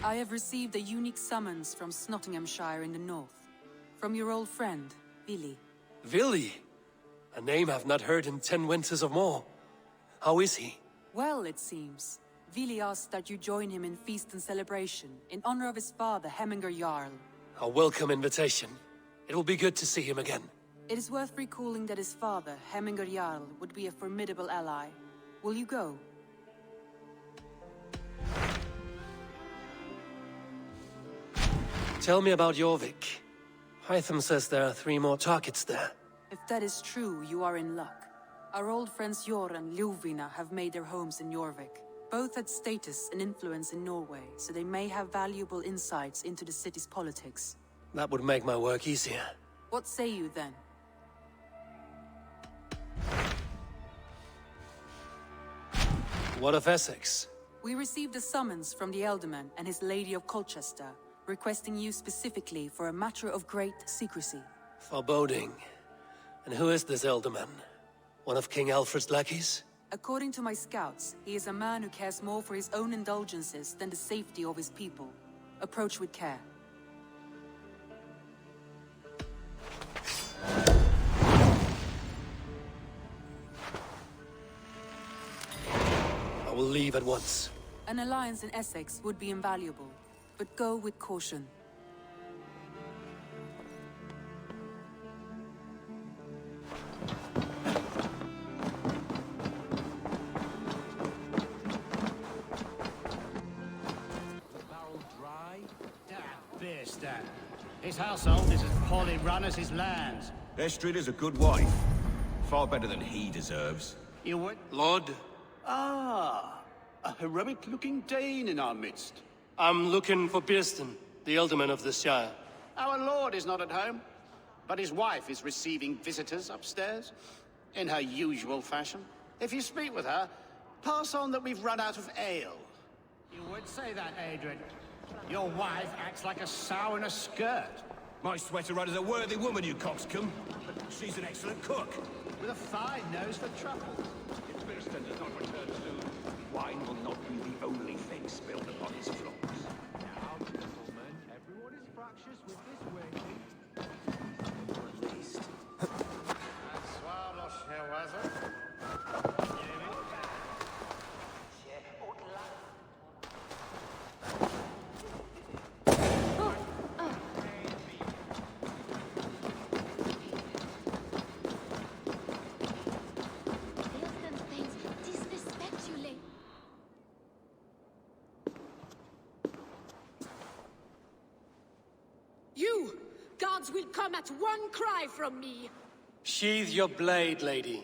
I have received a unique summons from Nottinghamshire in the north. From your old friend, Vili. Vili? A name I've not heard in 10 winters or more. How is he? Well, it seems. Vili asked that you join him in feast and celebration, in honor of his father, Hemminger Jarl. A welcome invitation. It will be good to see him again. It is worth recalling that his father, Hemminger Jarl, would be a formidable ally. Will you go? Tell me about Jorvik. Hytham says there are 3 more targets there. If that is true, you are in luck. Our old friends Jor and Ljuvina have made their homes in Jorvik. Both had status and influence in Norway, so they may have valuable insights into the city's politics. That would make my work easier. What say you then? What of Essex? We received a summons from the Elderman and his Lady of Colchester, requesting you specifically for a matter of great secrecy. Foreboding. And who is this Elderman? One of King Alfred's lackeys? According to my scouts, he is a man who cares more for his own indulgences than the safety of his people. Approach with care. I will leave at once. An alliance in Essex would be invaluable, but go with caution. His household is as poorly run as his lands. Estrid is a good wife. Far better than he deserves. You would? Lord? Ah, a heroic-looking Dane in our midst. I'm looking for Birsten, the Elderman of the Shire. Our lord is not at home, but his wife is receiving visitors upstairs, in her usual fashion. If you speak with her, pass on that we've run out of ale. You would say that, Adrian. Your wife acts like a sow in a skirt. My sweater run is a worthy woman, you coxcomb. She's an excellent cook. With a fine nose for truffles. If Birsten does not return soon, wine will not be the only thing spilled upon his floors. Now, gentlemen, everyone is fractious with this way. Or at least. You! Guards will come at one cry from me! Sheathe your blade, lady.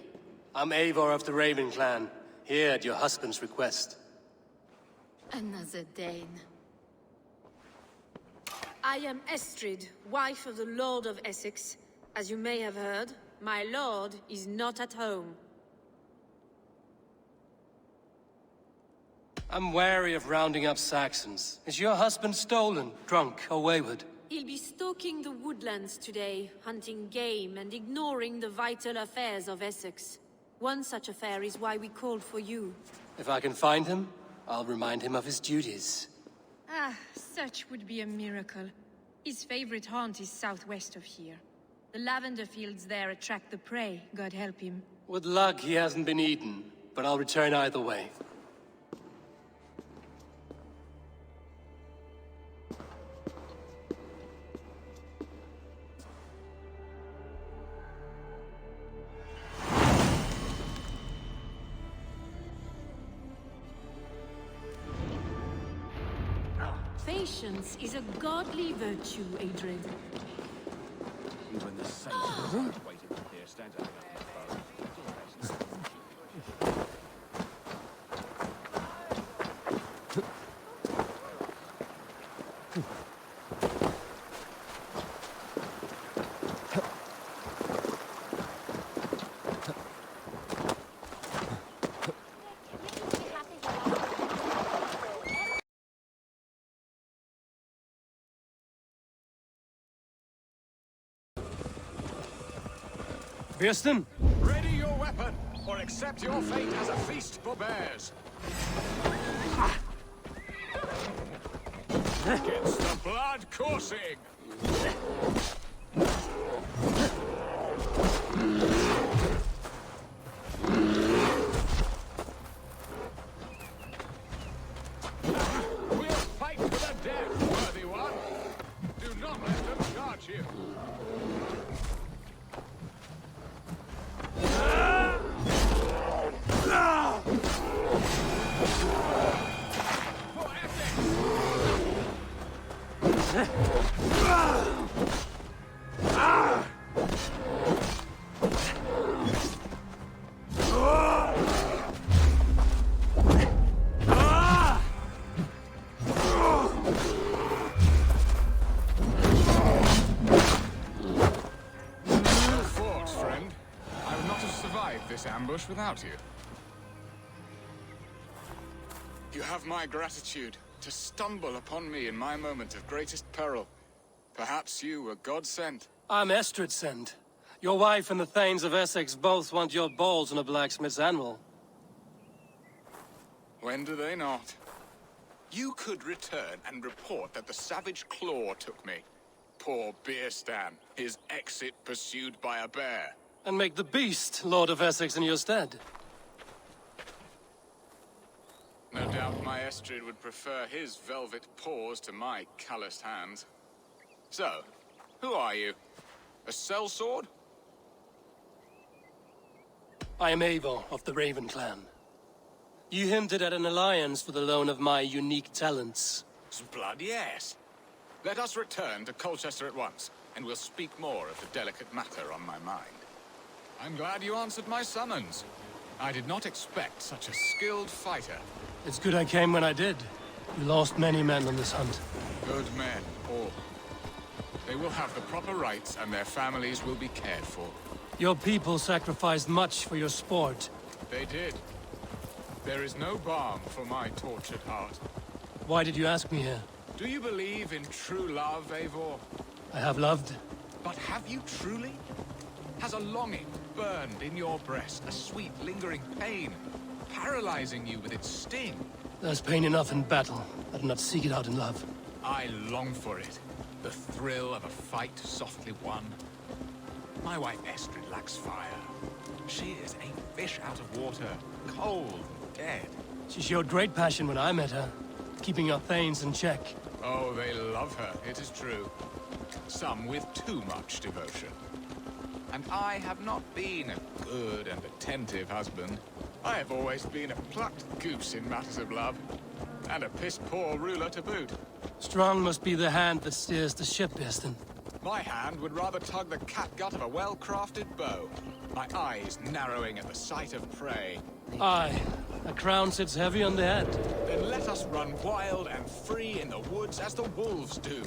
I'm Eivor of the Raven Clan, here at your husband's request. Another Dane. I am Estrid, wife of the Lord of Essex. As you may have heard, my lord is not at home. I'm wary of rounding up Saxons. Is your husband stolen, drunk, or wayward? He'll be stalking the woodlands today, hunting game and ignoring the vital affairs of Essex. One such affair is why we called for you. If I can find him, I'll remind him of his duties. Ah, such would be a miracle. His favorite haunt is southwest of here. The lavender fields there attract the prey, God help him. With luck, he hasn't been eaten, but I'll return either way. Patience is a godly virtue, Adred. Even the saints waiting to hear stand up. Birsten? Ready your weapon, or accept your fate as a feast for bears. Gets the blood coursing! We'll fight to the death, worthy one! Do not let them charge you! For this ambush without you. You have my gratitude to stumble upon me in my moment of greatest peril. Perhaps you were God-sent. I'm Estrid sent. Your wife and the Thanes of Essex both want your balls on a blacksmith's anvil. When do they not? You could return and report that the savage Claw took me. Poor Beerstan, his exit pursued by a bear. And make the beast Lord of Essex in your stead. No doubt my Estrid would prefer his velvet paws to my calloused hands. So, who are you? A sellsword? I am Eivor of the Raven clan. You hinted at an alliance for the loan of my unique talents. Blood, yes. Let us return to Colchester at once, and we'll speak more of the delicate matter on my mind. I'm glad you answered my summons. I did not expect such a skilled fighter. It's good I came when I did. You lost many men on this hunt. Good men, all. They will have the proper rights, and their families will be cared for. Your people sacrificed much for your sport. They did. There is no balm for my tortured heart. Why did you ask me here? Do you believe in true love, Eivor? I have loved. But have you truly? Has a longing burned in your breast, a sweet, lingering pain, paralyzing you with its sting? There's pain enough in battle. I do not seek it out in love. I long for it. The thrill of a fight softly won. My wife Estrid lacks fire. She is a fish out of water, cold and dead. She showed great passion when I met her, keeping our Thanes in check. Oh, they love her, it is true. Some with too much devotion. And I have not been a good and attentive husband. I have always been a plucked goose in matters of love. And a piss-poor ruler to boot. Strong must be the hand that steers the ship, Beerstan. My hand would rather tug the catgut of a well-crafted bow. My eyes narrowing at the sight of prey. Aye, a crown sits heavy on the head. Then let us run wild and free in the woods as the wolves do.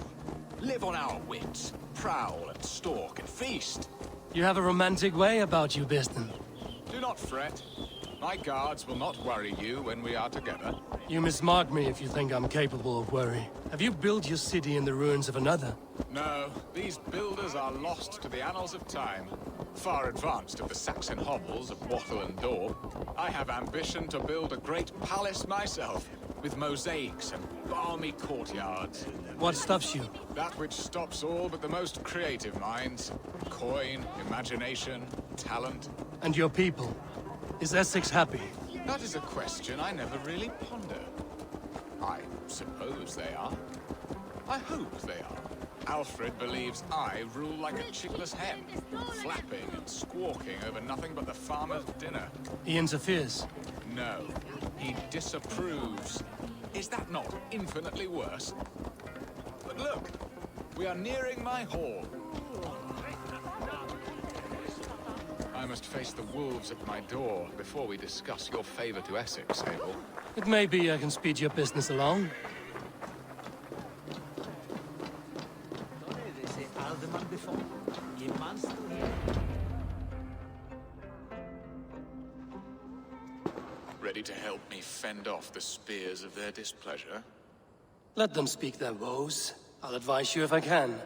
Live on our wits, prowl and stalk and feast. You have a romantic way about you, Beerstan. Do not fret. My guards will not worry you when we are together. You mismark me if you think I'm capable of worry. Have you built your city in the ruins of another? No, these builders are lost to the annals of time. Far advanced of the Saxon hovels of Wattle and Daw. I have ambition to build a great palace myself, with mosaics and balmy courtyards. What stops you? That which stops all but the most creative minds. Coin, imagination, talent. And your people? Is Essex happy? That is a question I never really ponder. I suppose they are. I hope they are. Alfred believes I rule like a chickless hen, flapping and squawking over nothing but the farmer's dinner. He interferes. No, he disapproves. Is that not infinitely worse? But look, we are nearing my hall. I must face the wolves at my door before we discuss your favor to Essex, Abel. It may be I can speed your business along. Ready to help me fend off the spears of their displeasure? Let them speak their woes. I'll advise you if I can.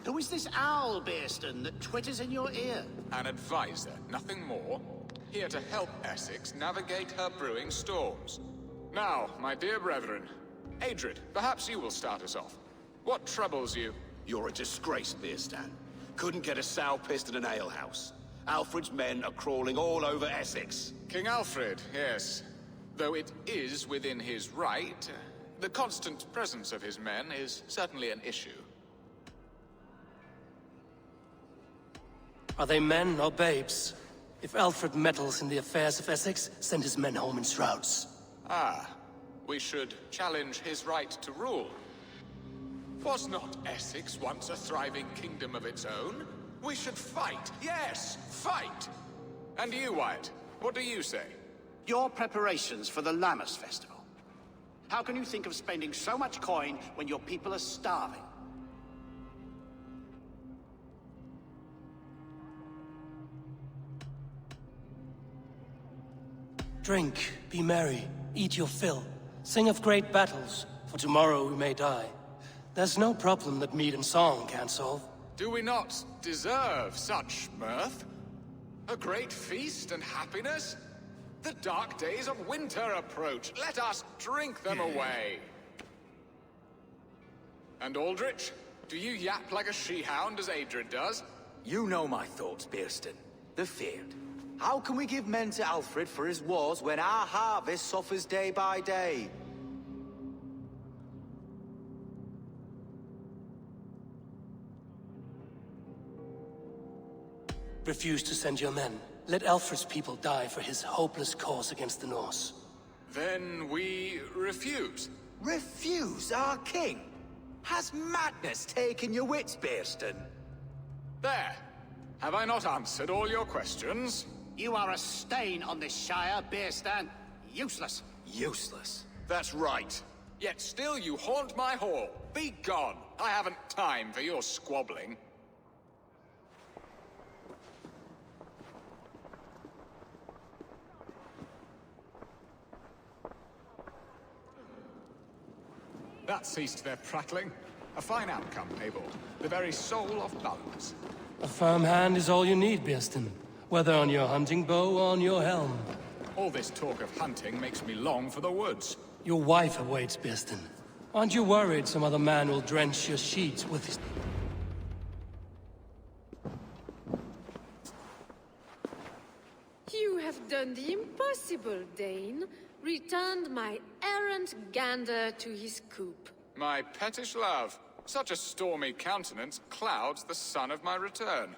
Who is this owl, Beerstan, that twitters in your ear? An advisor, nothing more. Here to help Essex navigate her brewing storms. Now, my dear brethren, Adrid, perhaps you will start us off. What troubles you? You're a disgrace, Beerstan. Couldn't get a sow pissed in an alehouse. Alfred's men are crawling all over Essex. King Alfred, yes. Though it is within his right, the constant presence of his men is certainly an issue. Are they men or babes? If Alfred meddles in the affairs of Essex, send his men home in shrouds. Ah, we should challenge his right to rule. Was not Essex once a thriving kingdom of its own? We should fight, yes, fight! And you, Wyatt, what do you say? Your preparations for the Lammas festival. How can you think of spending so much coin when your people are starving? Drink, be merry, eat your fill. Sing of great battles, for tomorrow we may die. There's no problem that mead and song can't solve. Do we not deserve such mirth? A great feast and happiness? The dark days of winter approach. Let us drink them away. And Aldrich, do you yap like a she-hound as Adrid does? You know my thoughts, Beerstan. The feared. How can we give men to Alfred for his wars when our harvest suffers day by day? Refuse to send your men. Let Alfred's people die for his hopeless cause against the Norse. Then we refuse. Refuse our king? Has madness taken your wits, Beerstan? There. Have I not answered all your questions? You are a stain on this Shire, Beerstan. Useless. Useless. That's right. Yet still you haunt my hall. Be gone. I haven't time for your squabbling. That ceased their prattling. A fine outcome, Abel. The very soul of balance. A firm hand is all you need, Beerstan. Whether on your hunting bow or on your helm. All this talk of hunting makes me long for the woods. Your wife awaits, Beerstan. Aren't you worried some other man will drench your sheets with his... You have done the impossible, Dane. Returned my errant gander to his coop. My pettish love. Such a stormy countenance clouds the sun of my return.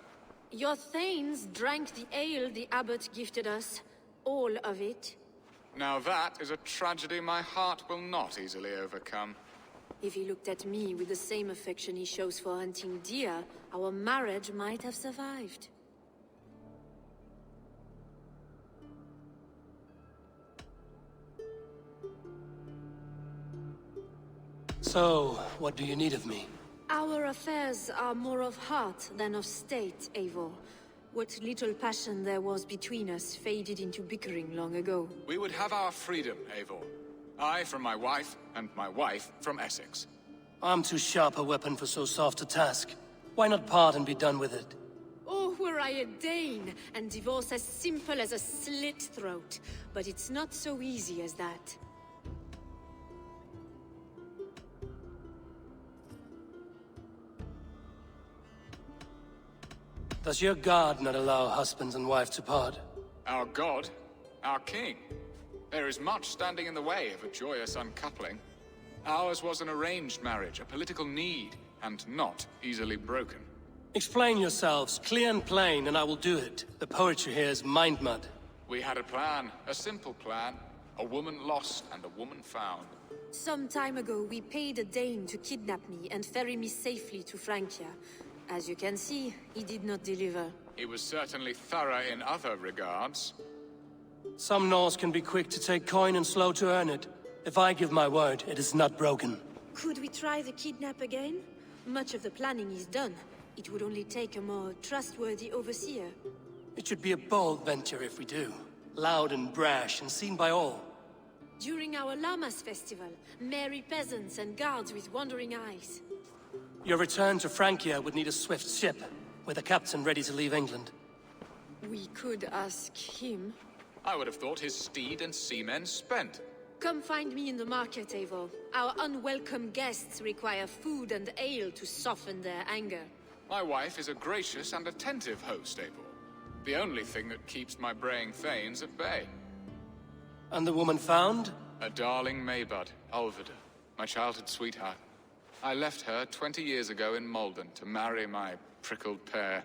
Your thanes drank the ale the abbot gifted us. All of it. Now that is a tragedy my heart will not easily overcome. If he looked at me with the same affection he shows for hunting deer, our marriage might have survived. So, what do you need of me? Our affairs are more of heart than of state, Eivor. What little passion there was between us faded into bickering long ago. We would have our freedom, Eivor. I from my wife, and my wife from Essex. I'm too sharp a weapon for so soft a task. Why not part and be done with it? Oh, were I a Dane, and divorce as simple as a slit throat. But it's not so easy as that. Does your god not allow husbands and wife to part? Our god, our king. There is much standing in the way of a joyous uncoupling. Ours was an arranged marriage, a political need, and not easily broken. Explain yourselves, clear and plain, and I will do it. The poetry here is mind mud. We had a plan, a simple plan. A woman lost and a woman found. Some time ago, we paid a Dane to kidnap me and ferry me safely to Francia. As you can see, he did not deliver. He was certainly thorough in other regards. Some Norse can be quick to take coin and slow to earn it. If I give my word, it is not broken. Could we try the kidnap again? Much of the planning is done. It would only take a more trustworthy overseer. It should be a bold venture if we do. Loud and brash and seen by all. During our Lammas festival, merry peasants and guards with wandering eyes. Your return to Francia would need a swift ship, with a captain ready to leave England. We could ask him. I would have thought his steed and seamen spent. Come find me in the market, Eivor. Our unwelcome guests require food and ale to soften their anger. My wife is a gracious and attentive host, Eivor. The only thing that keeps my braying thanes at bay. And the woman found? A darling Maybud, Alvida, my childhood sweetheart. I left her 20 years ago in Malden to marry my prickled pear.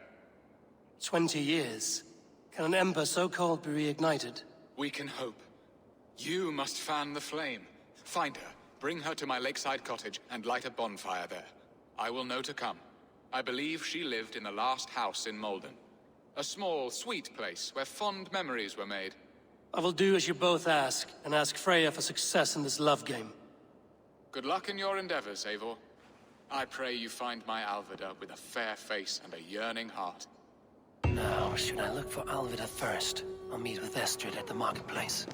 20 years? Can an ember so cold be reignited? We can hope. You must fan the flame. Find her, bring her to my lakeside cottage, and light a bonfire there. I will know to come. I believe she lived in the last house in Malden. A small, sweet place where fond memories were made. I will do as you both ask, and ask Freya for success in this love game. Good luck in your endeavors, Eivor. I pray you find my Alvida with a fair face and a yearning heart. Now, should I look for Alvida first? I'll meet with Estrid at the marketplace.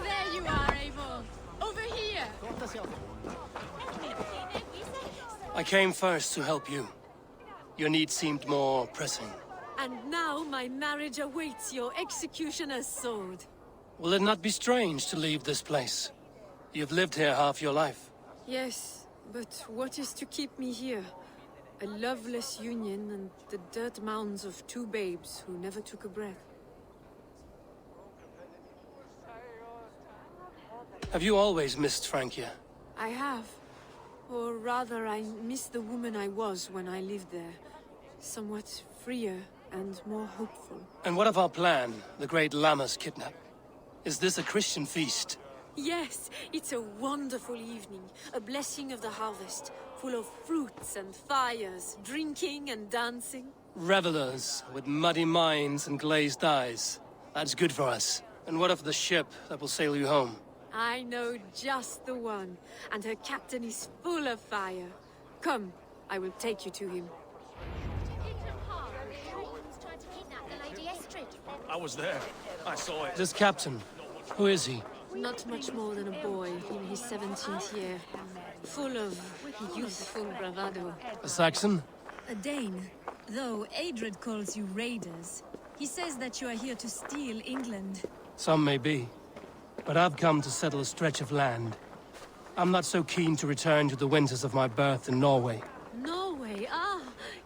There you are, Eivor. Over here. I came first to help you. Your need seemed more pressing. And now my marriage awaits your executioner's sword. Will it not be strange to leave this place? You've lived here half your life. Yes, but what is to keep me here? A loveless union and the dirt mounds of two babes who never took a breath. Have you always missed Francia? I have. Or rather, I miss the woman I was when I lived there. Somewhat freer and more hopeful. And what of our plan, the great Lammas kidnap? Is this a Christian feast? Yes, it's a wonderful evening. A blessing of the harvest, full of fruits and fires, drinking and dancing. Revelers with muddy minds and glazed eyes. That's good for us. And what of the ship that will sail you home? I know just the one, and her captain is full of fire. Come, I will take you to him. I was there. I saw it. This captain, who is he? Not much more than a boy in his 17th year, full of youthful bravado. A Saxon? A Dane. Though Adred calls you raiders, he says that you are here to steal England. Some may be. But I've come to settle a stretch of land. I'm not so keen to return to the winters of my birth in Norway. Norway,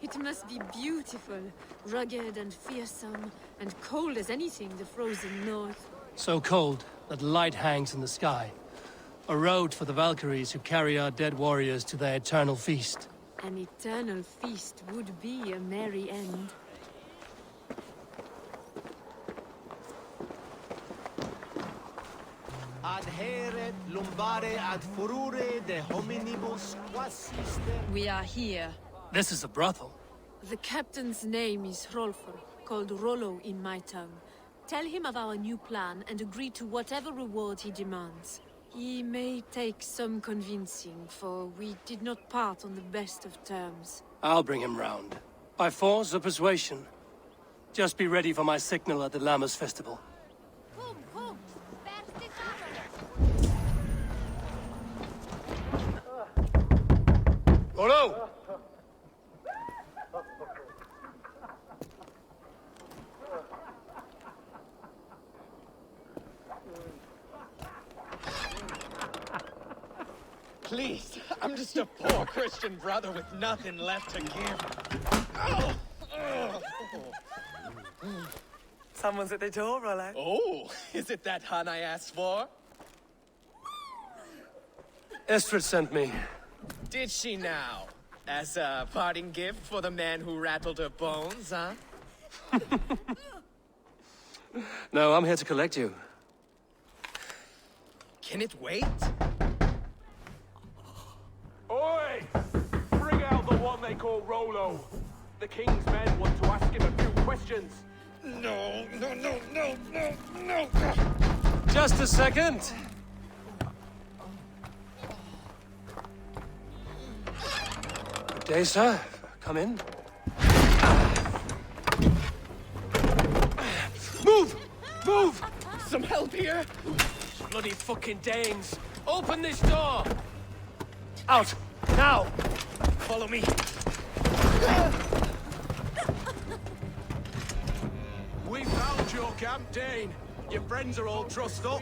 it must be beautiful. Rugged and fearsome, and cold as anything the frozen north. So cold that light hangs in the sky. A road for the Valkyries who carry our dead warriors to their eternal feast. An eternal feast would be a merry end. Adheret lumbare ad furore de hominibus quasister. We are here. This is a brothel. The captain's name is Hrolfr, called Rollo in my tongue. Tell him of our new plan and agree to whatever reward he demands. He may take some convincing, for we did not part on the best of terms. I'll bring him round. By force or persuasion. Just be ready for my signal at the Lammas festival. Rollo! Please, I'm just a poor Christian brother with nothing left to give. Oh! Someone's at the door, Rollo. Oh, is it that hun I asked for? Estrid sent me. Did she now? As a parting gift for the man who rattled her bones, huh? No, I'm here to collect you. Can it wait? Oi! Bring out the one they call Rollo. The king's men want to ask him a few questions. No. Just a second. Day, sir. Come in. Move! Move! Some help here? Bloody fucking Danes! Open this door! Out! Now! Follow me. We found your camp, Dane. Your friends are all trussed up.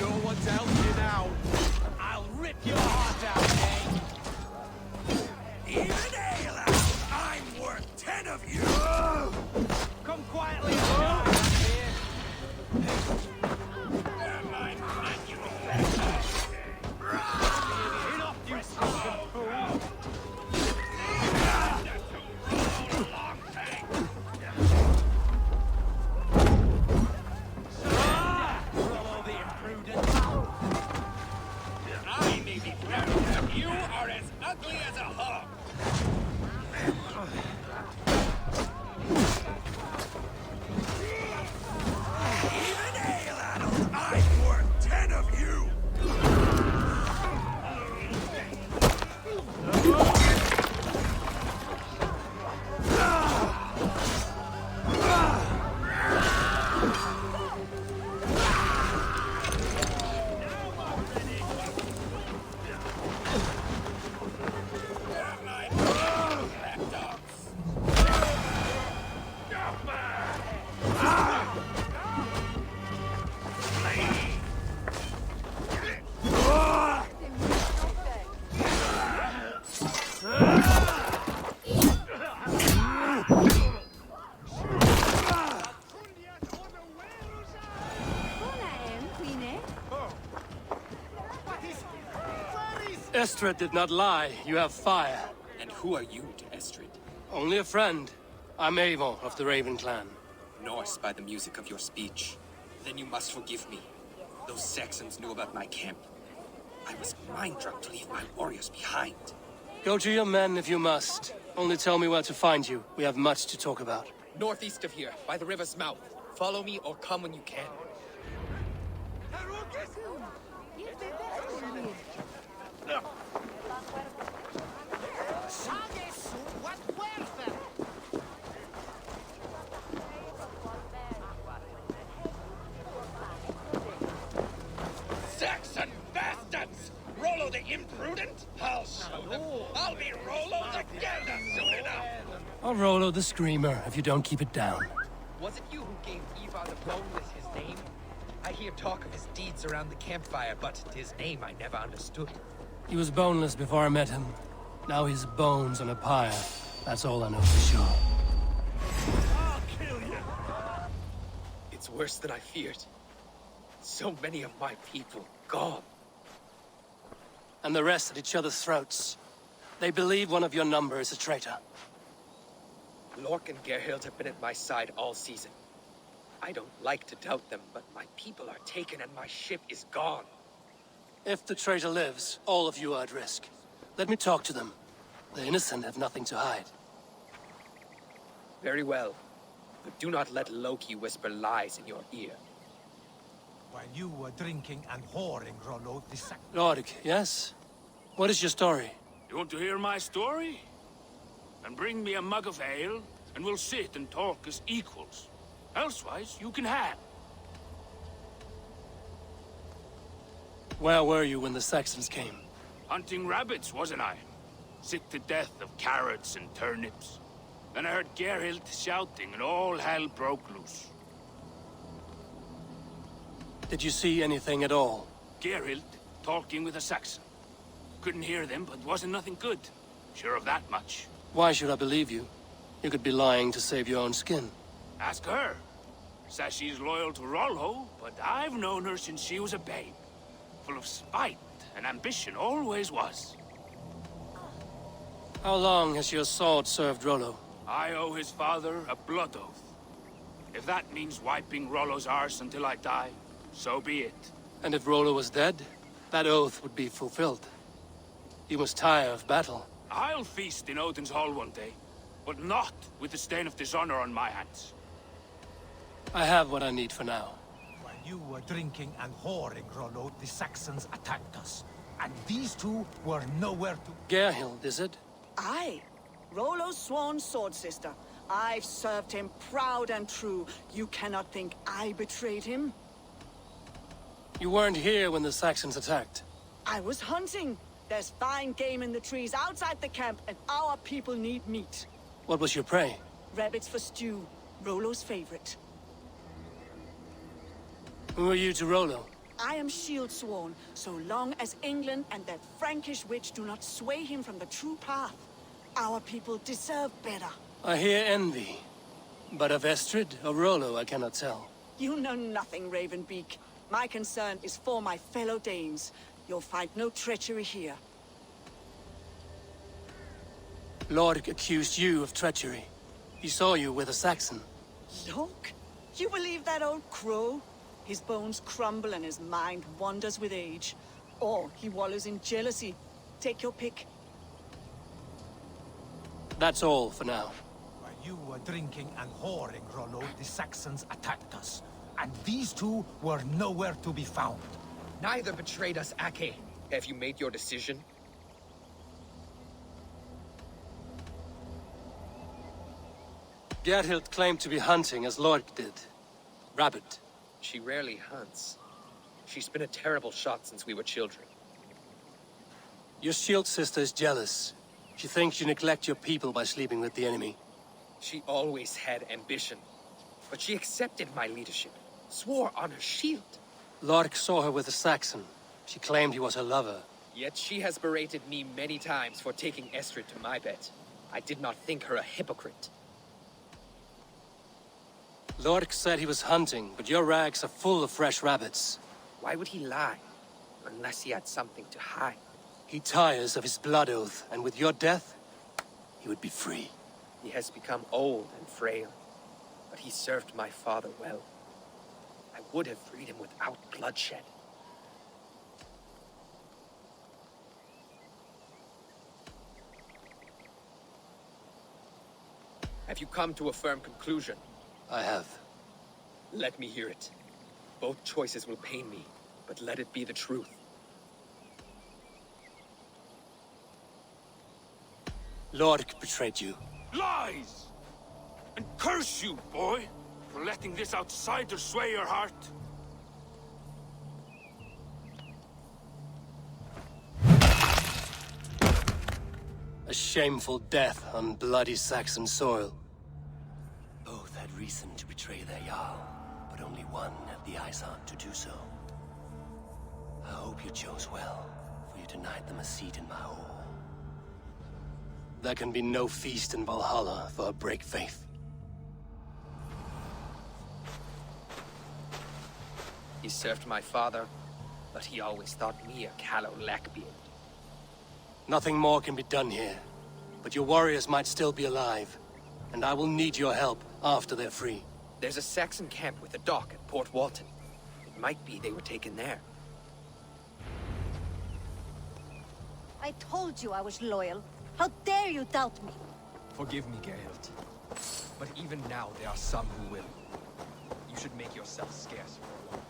No one to help you now. I'll rip your heart out, Dane! Even ale, I'm worth 10 of you! Come quietly down here. Enough, you fucking fool! Rollo the imprudent! I may be proud, but you are as ugly as a hog. Even ale, adult, I'm worth 10 of you! Estrid did not lie. You have fire. And who are you to Estrid? Only a friend. I'm Avon of the Raven clan. Norse by the music of your speech. Then you must forgive me. Those Saxons knew about my camp. I was mind-drunk to leave my warriors behind. Go to your men if you must. Only tell me where to find you. We have much to talk about. Northeast of here, by the river's mouth. Follow me or come when you can. Saxon bastards! Rollo the imprudent? I'll show them. I'll be Rollo the Gander soon enough! I'll Rollo the Screamer if you don't keep it down. Was it you who gave Ivar the Boneless his name? I hear talk of his deeds around the campfire, but his name I never understood. He was boneless before I met him. Now he's bones on a pyre. That's all I know for sure. I'll kill you! It's worse than I feared. So many of my people gone. And the rest at each other's throats. They believe one of your number is a traitor. Lork and Gerhild have been at my side all season. I don't like to doubt them, but my people are taken and my ship is gone. If the traitor lives, all of you are at risk. Let me talk to them. The innocent have nothing to hide. Very well. But do not let Loki whisper lies in your ear. While you were drinking and whoring, Rollo, the sack. Lork, yes? What is your story? You want to hear my story? And bring me a mug of ale, and we'll sit and talk as equals. Elsewise, you can have. Where were you when the Saxons came? Hunting rabbits, wasn't I? Sick to death of carrots and turnips. Then I heard Gerhild shouting, and all hell broke loose. Did you see anything at all? Gerhild talking with a Saxon. Couldn't hear them, but wasn't nothing good. Sure of that much. Why should I believe you? You could be lying to save your own skin. Ask her. Says she's loyal to Rollo, but I've known her since she was a babe. Full of spite and ambition, always was. How long has your sword served Rollo? I owe his father a blood oath. If that means wiping Rollo's arse until I die, so be it. And if Rollo was dead, that oath would be fulfilled. You must tire of battle. I'll feast in Odin's hall one day, but not with the stain of dishonor on my hands. I have what I need for now. While you were drinking and whoring, Rollo, the Saxons attacked us. And these two were nowhere to... Gerhild, is it? Aye. Rollo's sworn sword sister. I've served him proud and true. You cannot think I betrayed him? You weren't here when the Saxons attacked. I was hunting. There's fine game in the trees outside the camp, and our people need meat. What was your prey? Rabbits for stew. Rollo's favorite. Who are you to Rollo? I am shield sworn, so long as England and that Frankish witch do not sway him from the true path. Our people deserve better. I hear envy. But of Estrid or Rollo, I cannot tell. You know nothing, Ravenbeak. My concern is for my fellow Danes. You'll find no treachery here. Lord accused you of treachery. He saw you with a Saxon. Look, you believe that old crow? His bones crumble and his mind wanders with age. Or he wallows in jealousy. Take your pick. That's all for now. While you were drinking and whoring, Rollo, the Saxons attacked us. And these two were nowhere to be found. Neither betrayed us, Ake. Have you made your decision? Gerhild claimed to be hunting as Lord did. Rabbit. She rarely hunts. She's been a terrible shot since we were children. Your shield sister is jealous. She thinks you neglect your people by sleeping with the enemy. She always had ambition. But she accepted my leadership. Swore on her shield. Lork saw her with a Saxon. She claimed he was her lover. Yet she has berated me many times for taking Estrid to my bed. I did not think her a hypocrite. Lork said he was hunting, but your rags are full of fresh rabbits. Why would he lie? Unless he had something to hide. He tires of his blood oath, and with your death, he would be free. He has become old and frail, but he served my father well. I would have freed him without bloodshed. Have you come to a firm conclusion? I have. Let me hear it. Both choices will pain me, but let it be the truth. Lork betrayed you. Lies! And curse you, boy, for letting this outsider sway your heart. A shameful death on bloody Saxon soil. Both had reason to betray their Jarl, but only one had the Eyesheart to do so. I hope you chose well, for you denied them a seat in my hall. There can be no feast in Valhalla for a break faith. He served my father, but he always thought me a callow lackbeard. Nothing more can be done here, but your warriors might still be alive, and I will need your help after they're free. There's a Saxon camp with a dock at Port Walton. It might be they were taken there. I told you I was loyal. How dare you doubt me? Forgive me, Gerhild. But even now, there are some who will. You should make yourself scarce for a while.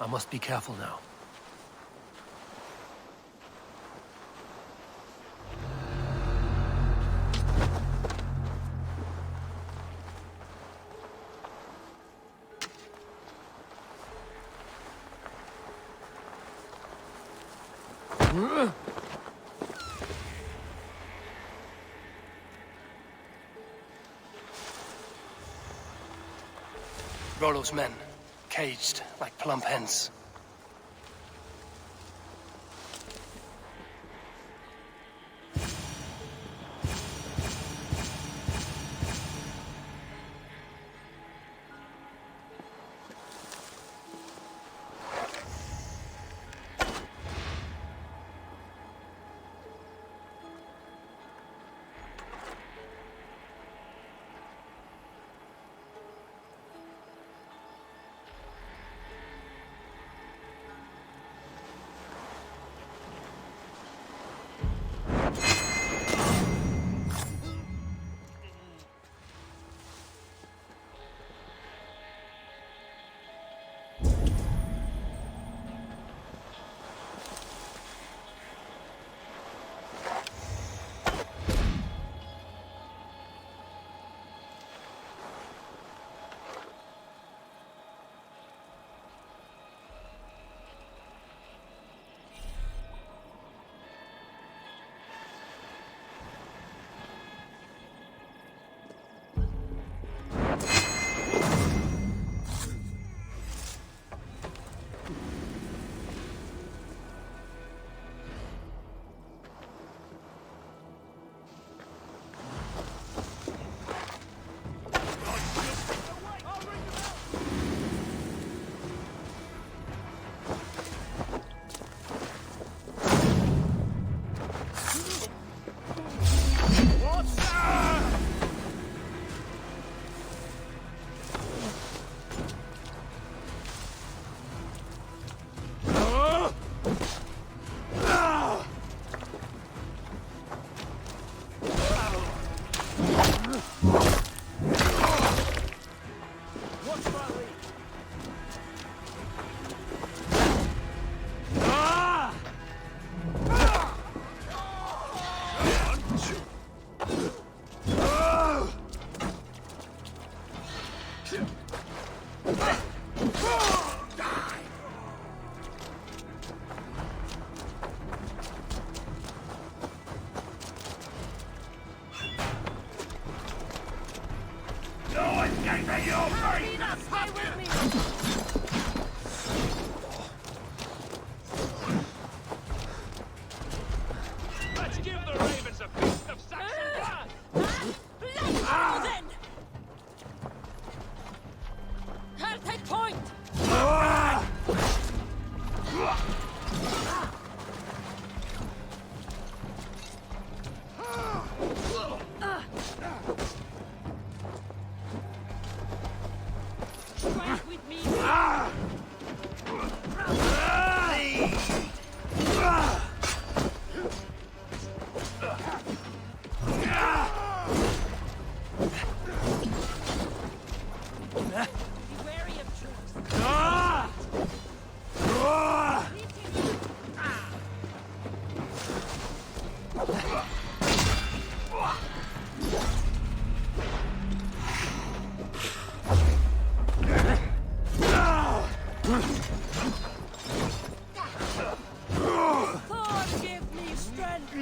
I must be careful now. Rollo's men, caged like plump hens. Let's give the ravens a feast of Saxon blood! Then! I'll take point! Strike with me! Be wary of troops. God give me strength!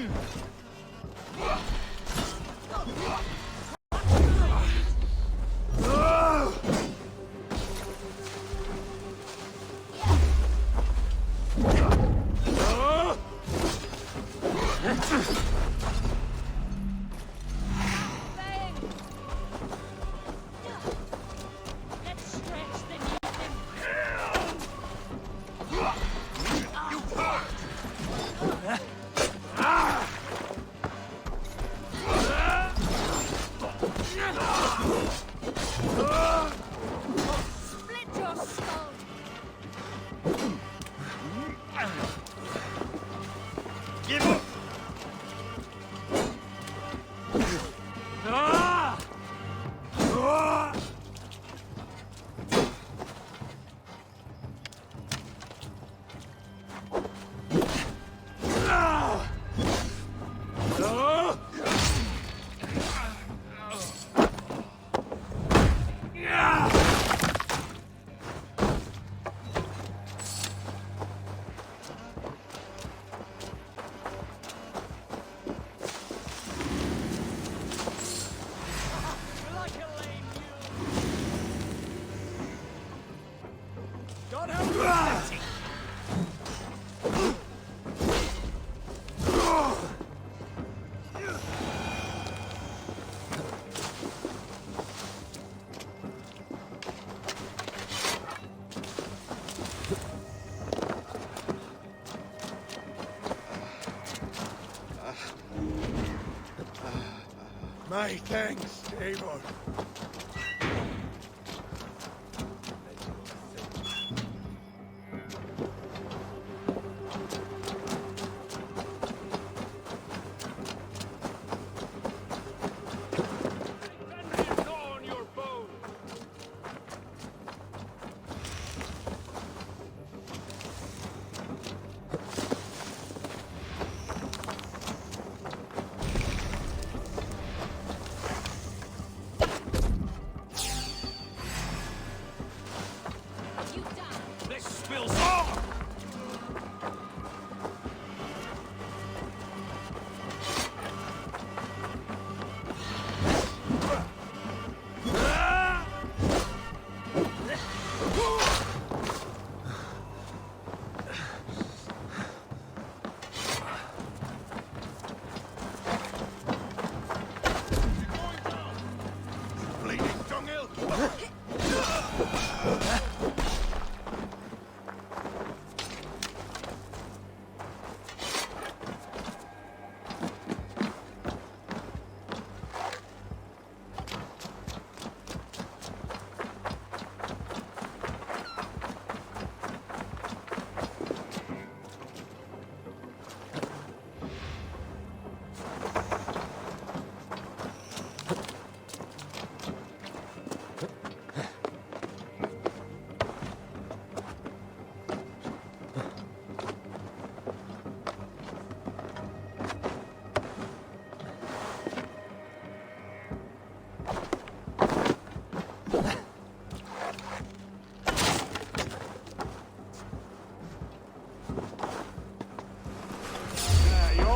My thanks, Eivor.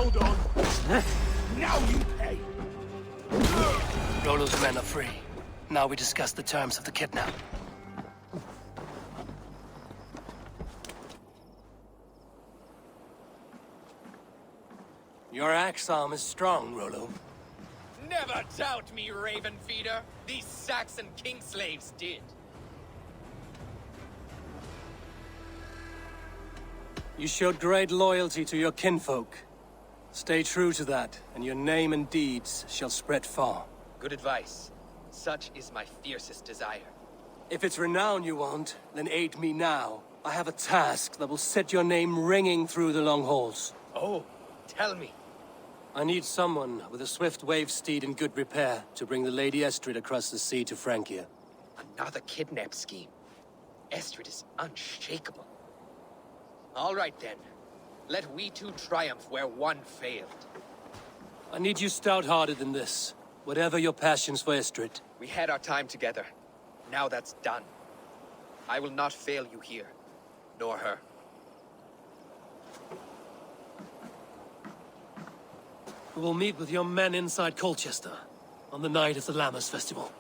Hold on. Now you pay. Rollo's men are free. Now we discuss the terms of the kidnap. Your axe arm is strong, Rollo. Never doubt me, Raven Feeder. These Saxon king slaves did. You showed great loyalty to your kinfolk. Stay true to that, and your name and deeds shall spread far. Good advice. Such is my fiercest desire. If it's renown you want, then aid me now. I have a task that will set your name ringing through the long halls. Oh, tell me. I need someone with a swift wave steed in good repair to bring the Lady Estrid across the sea to Francia. Another kidnap scheme. Estrid is unshakable. All right then. Let we two triumph where one failed. I need you stout-hearted in this, whatever your passions for Estrid. We had our time together. Now that's done. I will not fail you here, nor her. We will meet with your men inside Colchester on the night of the Lammas Festival.